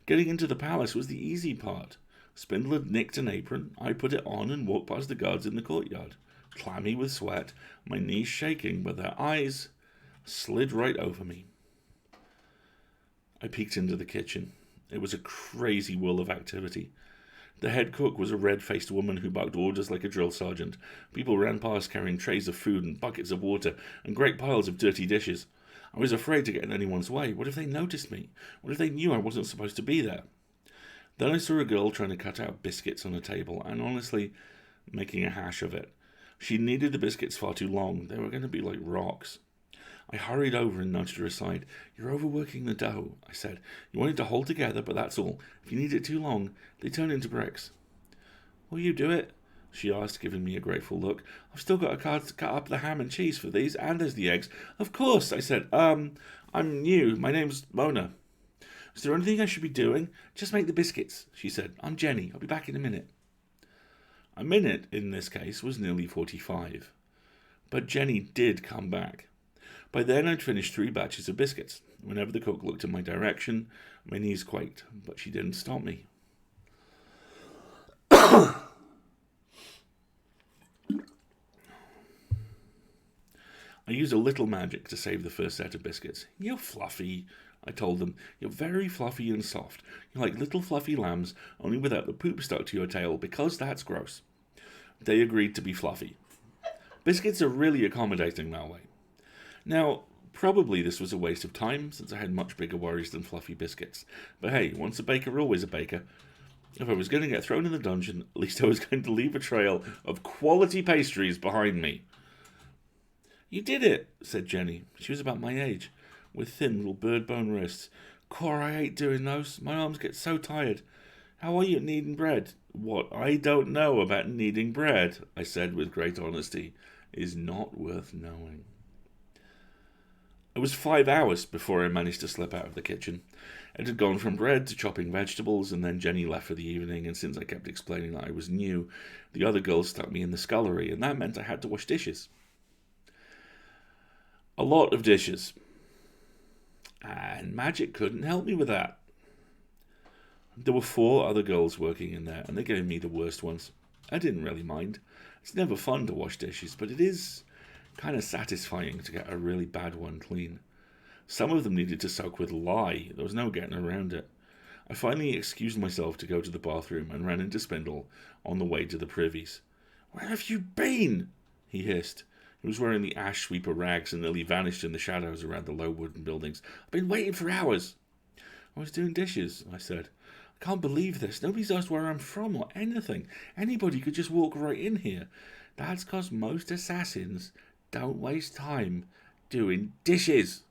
Getting into the palace was the easy part. Spindle had nicked an apron. I put it on and walked past the guards in the courtyard, clammy with sweat, my knees shaking, but their eyes slid right over me. I peeked into the kitchen. It was a crazy whirl of activity. The head cook was a red-faced woman who barked orders like a drill sergeant. People ran past carrying trays of food and buckets of water and great piles of dirty dishes. I was afraid to get in anyone's way. What if they noticed me? What if they knew I wasn't supposed to be there? Then I saw a girl trying to cut out biscuits on a table and honestly making a hash of it. She needed the biscuits far too long. They were going to be like rocks. I hurried over and nudged her aside. "You're overworking the dough," I said. "You want it to hold together, but that's all. If you need it too long, they turn into bricks." "Will you do it?" she asked, giving me a grateful look. "I've still got to cut up the ham and cheese for these, and there's the eggs." "Of course," I said. I'm new. My name's Mona." "Is there anything I should be doing?" "Just make the biscuits," she said. "I'm Jenny. I'll be back in a minute." A minute, in this case, was nearly 45. But Jenny did come back. By then I'd finished 3 batches of biscuits. Whenever the cook looked in my direction, my knees quaked, but she didn't stop me. I used a little magic to save the first set of biscuits. You're fluffy, I told them. You're very fluffy and soft. You're like little fluffy lambs, only without the poop stuck to your tail, because that's gross. They agreed to be fluffy. Biscuits are really accommodating that way. Now, probably this was a waste of time, since I had much bigger worries than fluffy biscuits. But hey, once a baker, always a baker. If I was going to get thrown in the dungeon, at least I was going to leave a trail of quality pastries behind me. You did it, said Jenny. She was about my age, with thin little bird bone wrists. Cor, I hate doing those. My arms get so tired. How are you at kneading bread? What I don't know about kneading bread, I said with great honesty, is not worth knowing. It was 5 hours before I managed to slip out of the kitchen. It had gone from bread to chopping vegetables, and then Jenny left for the evening, and since I kept explaining that I was new, the other girls stuck me in the scullery, and that meant I had to wash dishes. A lot of dishes. And magic couldn't help me with that. There were 4 other girls working in there, and they gave me the worst ones. I didn't really mind. It's never fun to wash dishes, but it is kind of satisfying to get a really bad one clean. Some of them needed to soak with lye. There was no getting around it. I finally excused myself to go to the bathroom and ran into Spindle on the way to the privies. Where have you been? He hissed. He was wearing the ash sweeper rags and nearly vanished in the shadows around the low wooden buildings. I've been waiting for hours. I was doing dishes, I said. I can't believe this. Nobody's asked where I'm from or anything. Anybody could just walk right in here. That's because most assassins don't waste time doing dishes,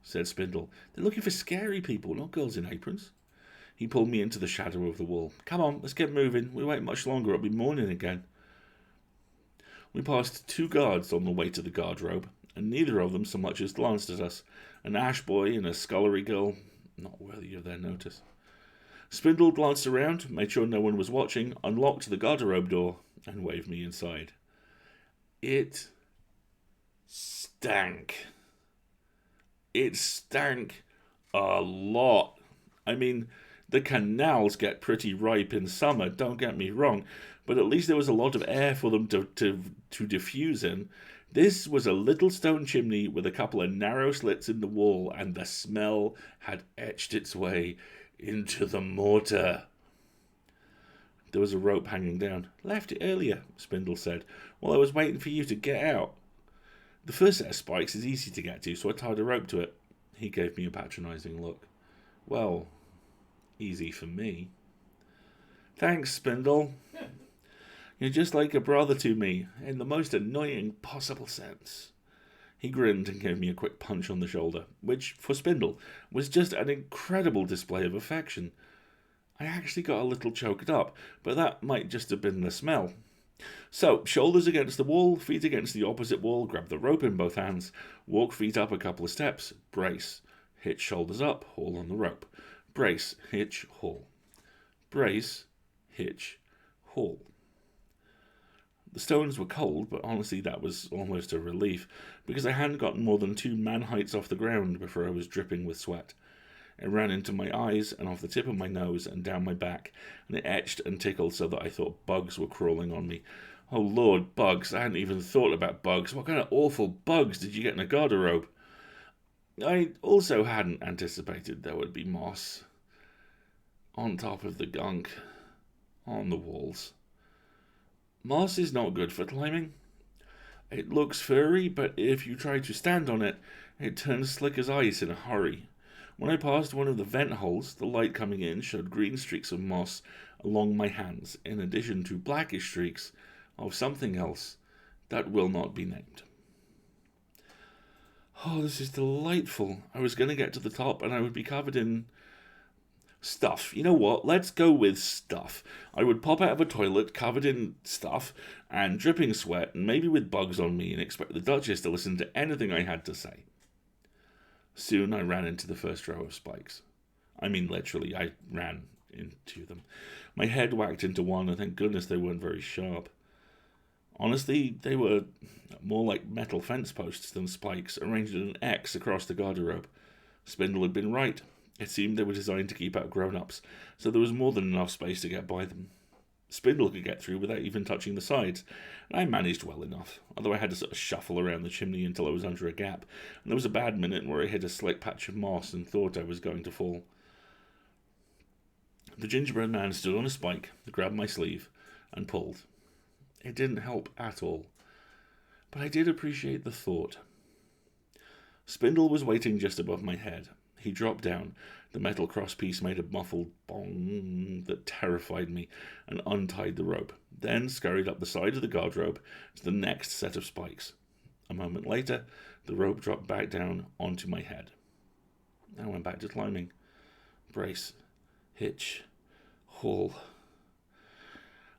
said Spindle. They're looking for scary people, not girls in aprons. He pulled me into the shadow of the wall. Come on, let's get moving. We wait much longer, it'll be morning again. We passed 2 guards on the way to the guardrobe, and neither of them so much as glanced at us. An ash boy and a scullery girl, not worthy of their notice. Spindle glanced around, made sure no one was watching, unlocked the garderobe door, and waved me inside. It stank. It stank a lot. I mean, the canals get pretty ripe in summer, don't get me wrong, but at least there was a lot of air for them to diffuse in. This was a little stone chimney with a couple of narrow slits in the wall, and the smell had etched its way into the mortar. There was a rope hanging down. Left it earlier, Spindle said, while I was waiting for you to get out. The first set of spikes is easy to get to, so I tied a rope to it. He gave me a patronising look. Well, easy for me. Thanks, Spindle. You're just like a brother to me, in the most annoying possible sense. He grinned and gave me a quick punch on the shoulder, which, for Spindle, was just an incredible display of affection. I actually got a little choked up, but that might just have been the smell. So, shoulders against the wall, feet against the opposite wall, grab the rope in both hands, walk feet up a couple of steps, brace, hitch shoulders up, haul on the rope, brace, hitch, haul, brace, hitch, haul. The stones were cold, but honestly that was almost a relief, because I hadn't gotten more than 2 man-heights off the ground before I was dripping with sweat. It ran into my eyes and off the tip of my nose and down my back, and it etched and tickled so that I thought bugs were crawling on me. Oh Lord, bugs. I hadn't even thought about bugs. What kind of awful bugs did you get in a garderobe? I also hadn't anticipated there would be moss on top of the gunk, on the walls. Moss is not good for climbing. It looks furry, but if you try to stand on it, it turns slick as ice in a hurry. When I passed one of the vent holes, the light coming in showed green streaks of moss along my hands, in addition to blackish streaks of something else that will not be named. Oh, this is delightful. I was going to get to the top and I would be covered in stuff. You know what? Let's go with stuff. I would pop out of a toilet covered in stuff and dripping sweat and maybe with bugs on me and expect the Duchess to listen to anything I had to say. Soon I ran into the first row of spikes. I mean, literally, I ran into them. My head whacked into one, and thank goodness they weren't very sharp. Honestly, they were more like metal fence posts than spikes, arranged in an X across the garderobe. Spindle had been right. It seemed they were designed to keep out grown-ups, so there was more than enough space to get by them. Spindle could get through without even touching the sides, and I managed well enough, although I had to sort of shuffle around the chimney until I was under a gap, and there was a bad minute where I hit a slick patch of moss and thought I was going to fall. The gingerbread man stood on a spike, grabbed my sleeve, and pulled. It didn't help at all, but I did appreciate the thought. Spindle was waiting just above my head. He dropped down. The metal crosspiece made a muffled bong that terrified me, and untied the rope, then scurried up the side of the guard-rope to the next set of spikes. A moment later, the rope dropped back down onto my head. I went back to climbing. Brace, hitch, haul.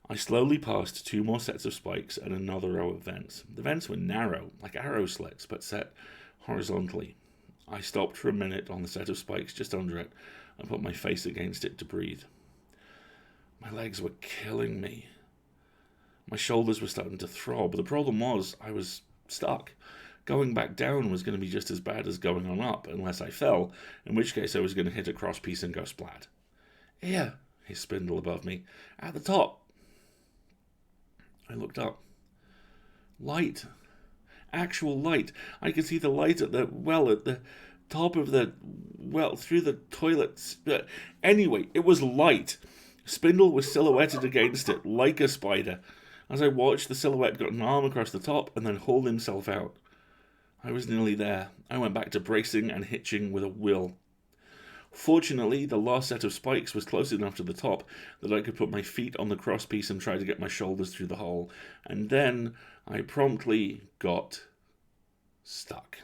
I slowly passed 2 more sets of spikes and another row of vents. The vents were narrow, like arrow slits, but set horizontally. I stopped for a minute on the set of spikes just under it and put my face against it to breathe. My legs were killing me. My shoulders were starting to throb. The problem was I was stuck. Going back down was going to be just as bad as going on up, unless I fell, in which case I was going to hit a crosspiece and go splat. Here, hissed Spindle above me, at the top. I looked up. Light. Actual light. I could see the light at the top of through the toilet. Anyway, it was light. Spindle was silhouetted against it, like a spider. As I watched, the silhouette got an arm across the top and then hauled himself out. I was nearly there. I went back to bracing and hitching with a will. Fortunately, the last set of spikes was close enough to the top that I could put my feet on the crosspiece and try to get my shoulders through the hole, and then I promptly got stuck.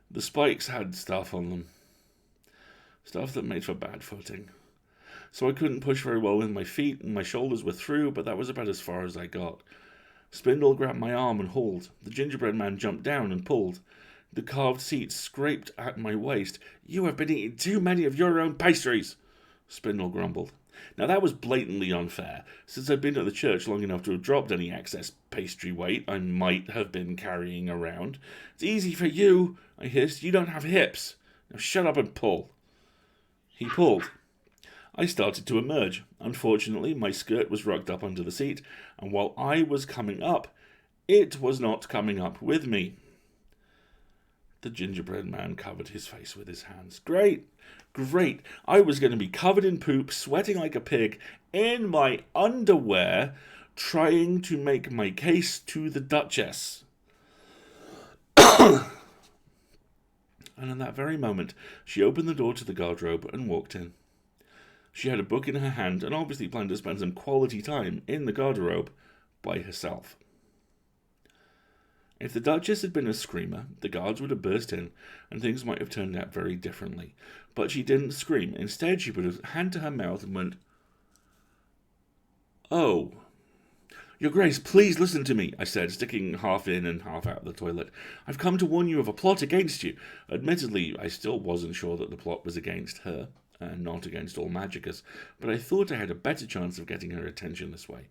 The spikes had stuff on them. Stuff that made for bad footing. So I couldn't push very well with my feet, and my shoulders were through, but that was about as far as I got. Spindle grabbed my arm and hauled. The gingerbread man jumped down and pulled. The carved seat scraped at my waist. "You have been eating too many of your own pastries," Spindle grumbled. Now that was blatantly unfair, since I'd been at the church long enough to have dropped any excess pastry weight I might have been carrying around. "It's easy for you," I hissed. "You don't have hips. Now shut up and pull." He pulled. I started to emerge. Unfortunately, my skirt was rugged up under the seat, and while I was coming up, it was not coming up with me. The gingerbread man covered his face with his hands. Great! I was going to be covered in poop, sweating like a pig, in my underwear, trying to make my case to the Duchess. And in that very moment, she opened the door to the guardrobe and walked in. She had a book in her hand and obviously planned to spend some quality time in the garderobe by herself. If the Duchess had been a screamer, the guards would have burst in, and things might have turned out very differently. But she didn't scream. Instead, she put her hand to her mouth and went, "Oh. Your Grace, please listen to me," I said, sticking half in and half out of the toilet. "I've come to warn you of a plot against you." Admittedly, I still wasn't sure that the plot was against her, and not against all magicus, but I thought I had a better chance of getting her attention this way.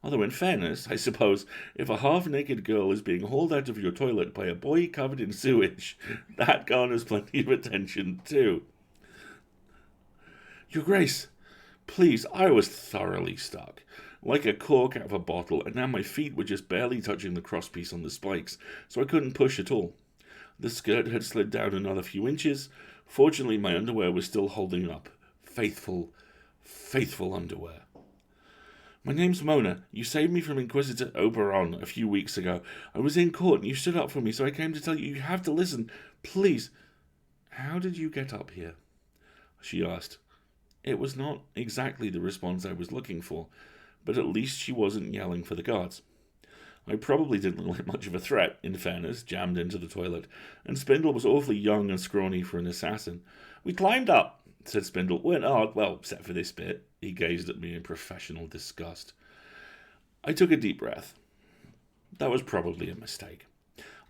Although, in fairness, I suppose, if a half-naked girl is being hauled out of your toilet by a boy covered in sewage, that garners plenty of attention, too. "Your Grace, please," I was thoroughly stuck, like a cork out of a bottle, and now my feet were just barely touching the crosspiece on the spikes, so I couldn't push at all. The skirt had slid down another few inches. Fortunately, my underwear was still holding up. Faithful underwear. "My name's Mona. You saved me from Inquisitor Oberon a few weeks ago. I was in court and you stood up for me, so I came to tell you have to listen. Please." "How did you get up here?" she asked. It was not exactly the response I was looking for, but at least she wasn't yelling for the guards. I probably didn't look like much of a threat, in fairness, jammed into the toilet, and Spindle was awfully young and scrawny for an assassin. "We climbed up," said Spindle. "Weren't hard, well, except for this bit." He gazed at me in professional disgust. I took a deep breath. That was probably a mistake.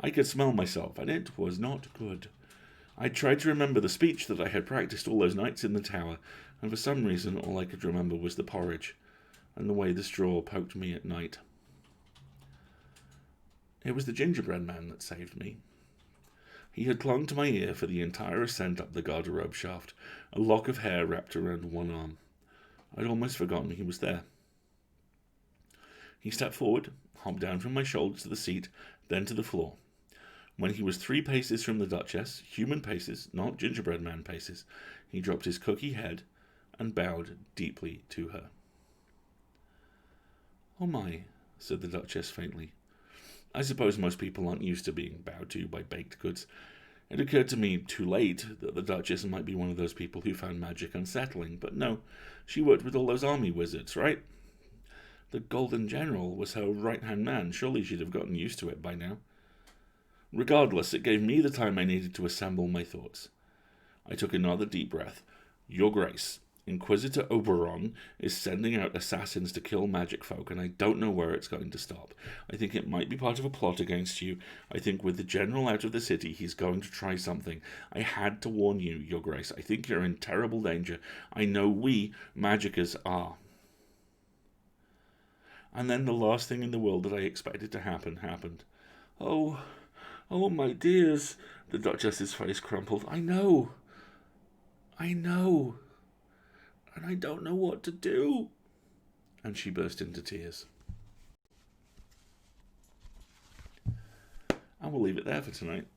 I could smell myself, and it was not good. I tried to remember the speech that I had practiced all those nights in the tower, and for some reason all I could remember was the porridge, and the way the straw poked me at night. It was the gingerbread man that saved me. He had clung to my ear for the entire ascent up the garderobe shaft, a lock of hair wrapped around one arm. I'd almost forgotten he was there. He stepped forward, hopped down from my shoulder to the seat, then to the floor. When he was 3 paces from the Duchess, human paces, not Gingerbread Man paces, he dropped his cookie head and bowed deeply to her. "Oh my," said the Duchess faintly. I suppose most people aren't used to being bowed to by baked goods. It occurred to me too late that the Duchess might be one of those people who found magic unsettling, but no, she worked with all those army wizards, right? The Golden General was her right-hand man. Surely she'd have gotten used to it by now. Regardless, it gave me the time I needed to assemble my thoughts. I took another deep breath. "Your Grace, Inquisitor Oberon is sending out assassins to kill magic folk, and I don't know where it's going to stop. I think it might be part of a plot against you. I think with the General out of the city, he's going to try something. I had to warn you, Your Grace. I think you're in terrible danger. I know we, magicers, are." And then the last thing in the world that I expected to happen happened. Oh, my dears," the Duchess's face crumpled. I know, and I don't know what to do." And she burst into tears. And we'll leave it there for tonight.